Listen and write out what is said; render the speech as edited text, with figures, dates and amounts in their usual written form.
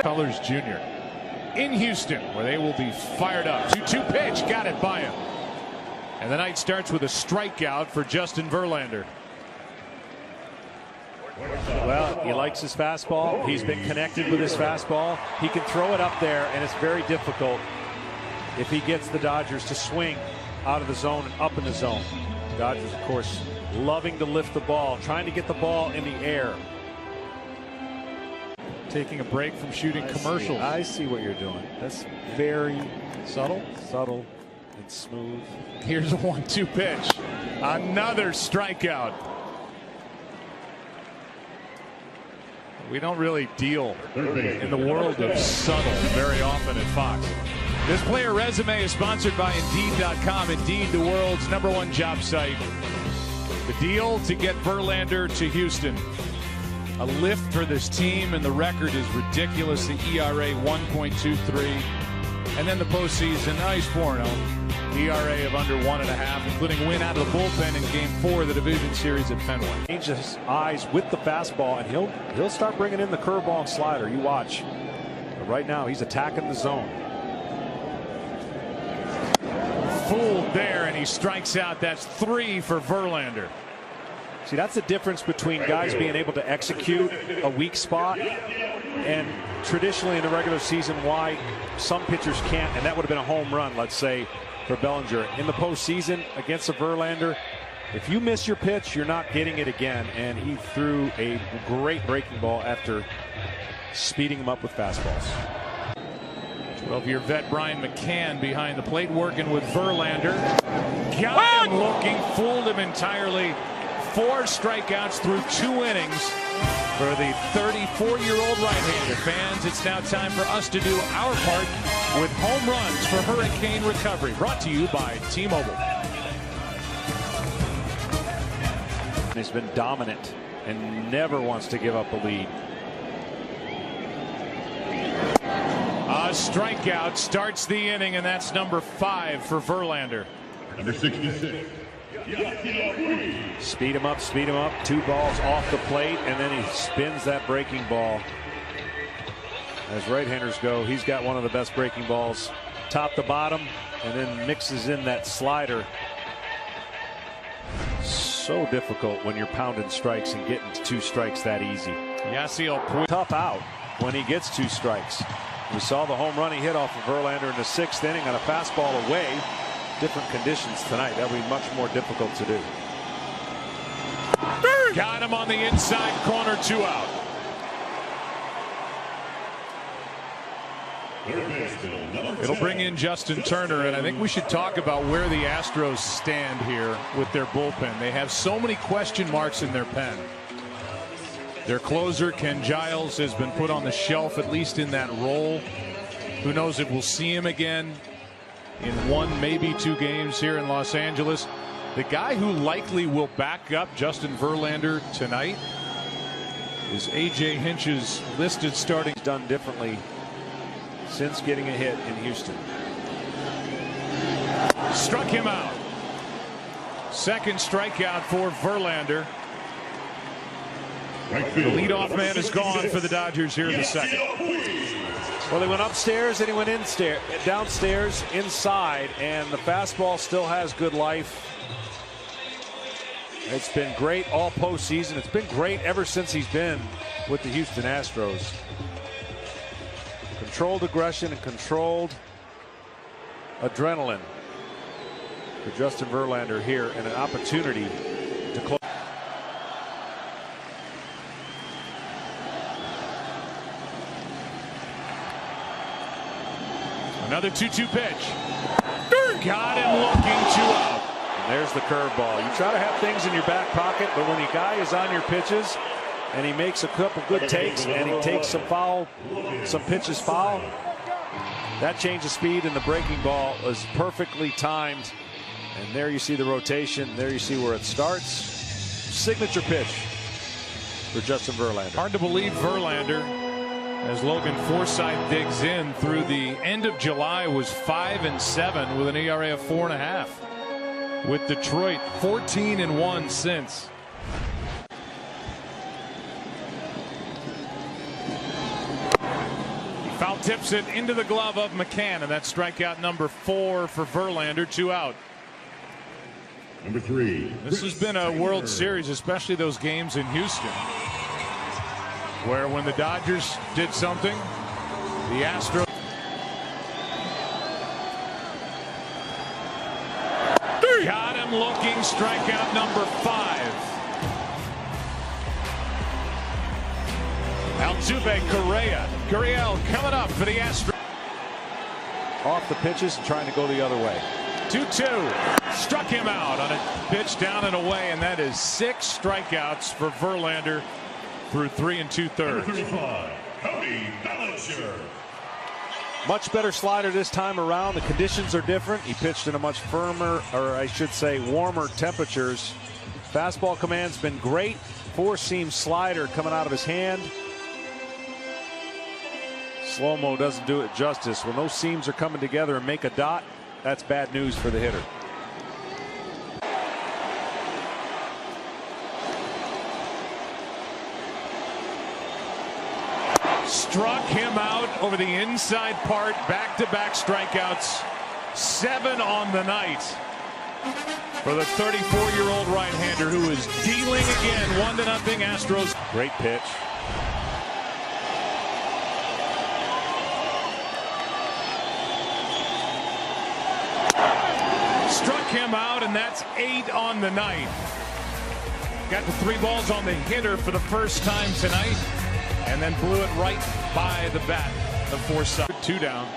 Colors Jr. in Houston, where they will be fired up. 2-2 pitch, got it by him. And the night starts with a strikeout for Justin Verlander. Well, he likes his fastball. He's been connected with his fastball. He can throw it up there, and it's very difficult if he gets the Dodgers to swing out of the zone and up in the zone. Dodgers, of course, loving to lift the ball, trying to get the ball in the air. Taking a break from shooting commercials. I see what you're doing. That's very subtle and smooth. Here's a 1-2 pitch. Another strikeout. We don't really deal in the world of subtle very often at Fox. This player resume is sponsored by Indeed.com. Indeed, the world's #1 job site. The deal to get Verlander to Houston. A lift for this team, and the record is ridiculous. The ERA 1.23. And then the postseason, nice 4-0. ERA of under 1.5, including win out of the bullpen in Game 4 of the division series at Fenway. Change his eyes with the fastball, and he'll start bringing in the curveball and slider. You watch. But right now, he's attacking the zone. Fooled there, and he strikes out. That's 3 for Verlander. See, that's the difference between guys being able to execute a weak spot and traditionally in the regular season why some pitchers can't, and that would have been a home run, let's say, for Bellinger. In the postseason against a Verlander, if you miss your pitch, you're not getting it again, and he threw a great breaking ball after speeding him up with fastballs. 12-year vet Brian McCann behind the plate working with Verlander. Got him looking, fooled him entirely. 4 strikeouts through 2 innings for the 34-year-old right-hander. Fans, it's now time for us to do our part with home runs for hurricane recovery. Brought to you by T-Mobile. He's been dominant and never wants to give up a lead. A strikeout starts the inning, and that's number 5 for Verlander. Number 66. Speed him up, 2 balls off the plate, and then he spins that breaking ball. As right-handers go, he's got one of the best breaking balls, top to bottom, and then mixes in that slider. So difficult when you're pounding strikes and getting 2 strikes that easy. Tough out when he gets 2 strikes. We saw the home run he hit off of Verlander in the 6th inning on a fastball away. Different conditions tonight. That would be much more difficult to do. Got him on the inside corner, 2 out. It'll bring in Justin Turner, and I think we should talk about where the Astros stand here with their bullpen. They have so many question marks in their pen. Their closer, Ken Giles, has been put on the shelf, at least in that role. Who knows if we'll see him again in 1, maybe 2 games here in Los Angeles. The guy who likely will back up Justin Verlander tonight is A.J. Hinch's listed starting. Done differently since getting a hit in Houston. Struck him out. 2nd strikeout for Verlander. The leadoff man is gone for the Dodgers here in the 2nd. Well, he went upstairs and he went downstairs, inside, and the fastball still has good life. It's been great all postseason. It's been great ever since he's been with the Houston Astros. Controlled aggression and controlled adrenaline for Justin Verlander here, and an opportunity to close. Another 2-2 pitch. Got him looking, 2 out. And there's the curveball. You try to have things in your back pocket, but when the guy is on your pitches and he makes a couple good takes and he takes some pitches foul, that change of speed and the breaking ball is perfectly timed. And there you see the rotation. There you see where it starts. Signature pitch for Justin Verlander. Hard to believe Verlander, as Logan Forsythe digs in, through the end of July was 5-7 with an ERA of 4.5. With Detroit, 14-1 since. Foul tips it into the glove of McCann, and that's strikeout number 4 for Verlander. 2 out. Number 3. This has been a World Series, especially those games in Houston, where when the Dodgers did something, the Astros. Got him looking. Strikeout number 5. Altuve, Correa. Gurriel coming up for the Astros. Off the pitches and trying to go the other way. 2-2. Struck him out on a pitch down and away, and that is 6 strikeouts for Verlander through 3 2/3. 35. Cody Bellinger. Much better slider this time around. The conditions are different. He pitched in a much firmer, or I should say warmer temperatures. Fastball command's been great. 4-seam slider coming out of his hand. Slow-mo doesn't do it justice. When those seams are coming together and make a dot, that's bad news for the hitter. Struck him out over the inside part. Back-to-back strikeouts. 7 on the night for the 34-year-old right-hander who is dealing again. 1-0 Astros. Great pitch. Struck him out, and that's 8 on the night. Got the 3 balls on the hitter for the first time tonight, and then blew it right by the bat of Forsythe. 2 down.